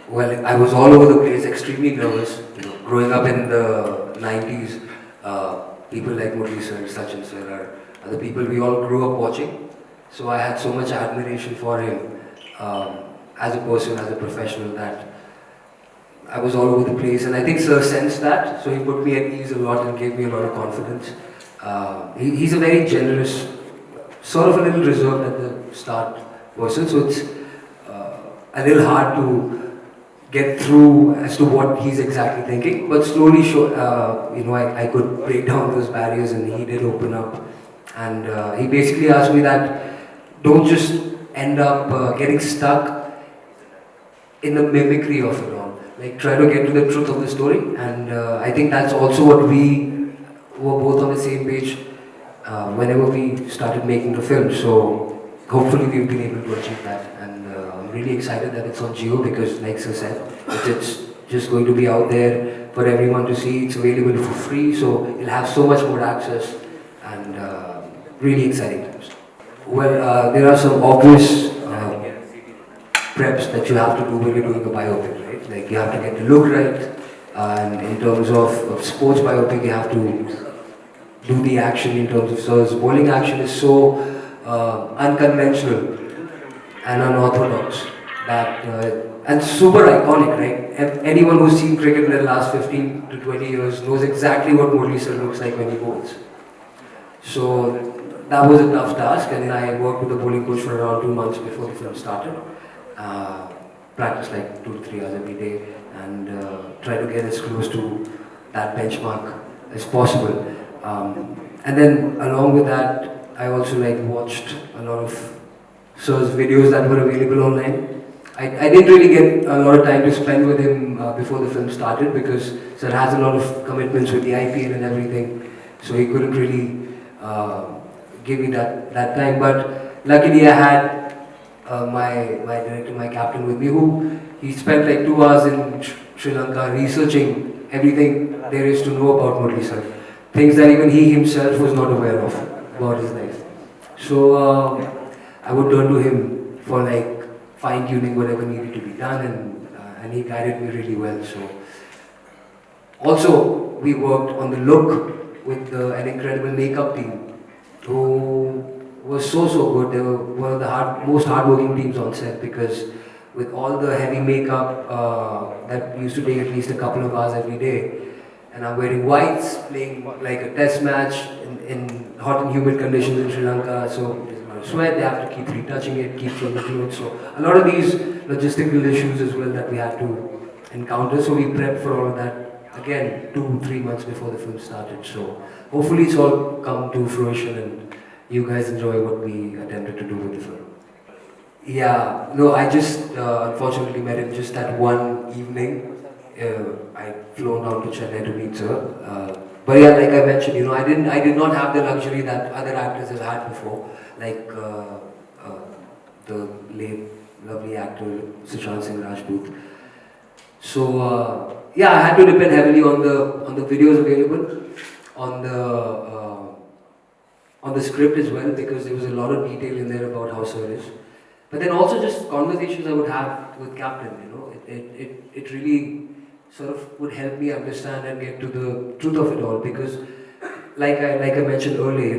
Well, I was all over the place, extremely nervous. Growing up in the 90s, people like Murli sir, Sachin sir are the people we all grew up watching. So I had so much admiration for him as a person, as a professional, that I was all over the place. And I think sir sensed that, so he put me at ease a lot and gave me a lot of confidence. He's a very generous, sort of a little reserved at the start person, so it's a little hard to get through as to what he's exactly thinking, but slowly, I could break down those barriers, and he did open up. And he basically asked me that don't just end up getting stuck in the mimicry of it all. Like, try to get to the truth of the story, and I think that's also what we were both on the same page whenever we started making the film. So hopefully we've been able to achieve that, and I'm really excited that it's on Geo because, like Sir said, it's just going to be out there for everyone to see. It's available for free, so it'll have so much more access, and really exciting times. Well, there are some obvious preps that you have to do when you're doing a biopic, right? Like, you have to get the look right, and in terms of sports biopic, you have to do the action in terms of Sir's bowling action is so unconventional and unorthodox that and super iconic, right? Anyone who's seen cricket in the last 15 to 20 years knows exactly what Murli sir looks like when he bowls. So that was a tough task, and I worked with the bowling coach for around 2 months before the film started. Practiced like 2 to 3 hours every day, and try to get as close to that benchmark as possible. And then along with that, I also watched a lot of Sir's videos that were available online. I didn't really get a lot of time to spend with him before the film started because Sir has a lot of commitments with the IPL and everything, so he couldn't really give me that time. But luckily I had my director, my captain with me, who he spent like 2 hours in Sri Lanka researching everything there is to know about Murli sir. Things that even he himself was not aware of about his life. So I would turn to him for fine-tuning whatever needed to be done, and he guided me really well. So also we worked on the look with an incredible makeup team who was so good. They were one of the most hardworking teams on set, because with all the heavy makeup that used to take at least a couple of hours every day, and I'm wearing whites, playing like a test match in hot and humid conditions in Sri Lanka, so there's a lot of sweat, they have to keep retouching it, keep changing clothes, so a lot of these logistical issues as well that we had to encounter, so we prepped for all of that, again, 2-3 months before the film started, so hopefully it's all come to fruition and you guys enjoy what we attempted to do with the film. Yeah, no, I just unfortunately met him just that one evening. I'd flown down to Chennai to meet sir. But yeah, like I mentioned, I did not have the luxury that other actors have had before, like the late lovely actor Sushant Singh Rajput. So yeah, I had to depend heavily on the videos available, on the script as well, because there was a lot of detail in there about how sir is. But then also just conversations I would have with Captain, it really sort of would help me understand and get to the truth of it all, because like I mentioned earlier,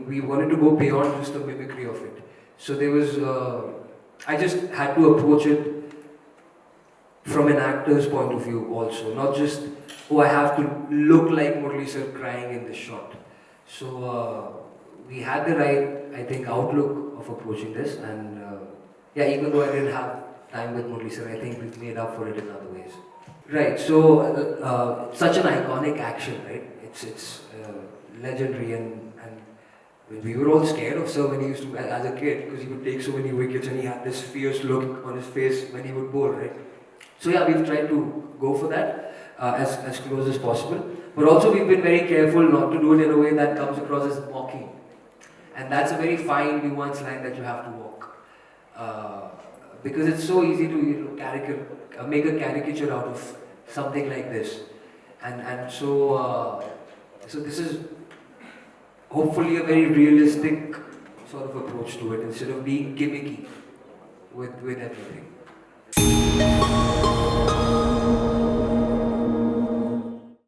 we wanted to go beyond just the mimicry of it. So there was, I just had to approach it from an actor's point of view also, not just, oh, I have to look like Murli sir crying in this shot. So we had the right, I think, outlook of approaching this, and yeah, even though I didn't have time with Murli sir, I think we've made up for it in other ways. Right, so such an iconic action, right? It's legendary, and we were all scared of sir when he used to, as a kid, because he would take so many wickets and he had this fierce look on his face when he would bowl, right? So yeah, we've tried to go for that as close as possible, but also we've been very careful not to do it in a way that comes across as mocking, and that's a very fine, nuanced line that you have to walk. Because it's so easy to make a caricature out of something like this, and so this is hopefully a very realistic sort of approach to it, instead of being gimmicky with everything.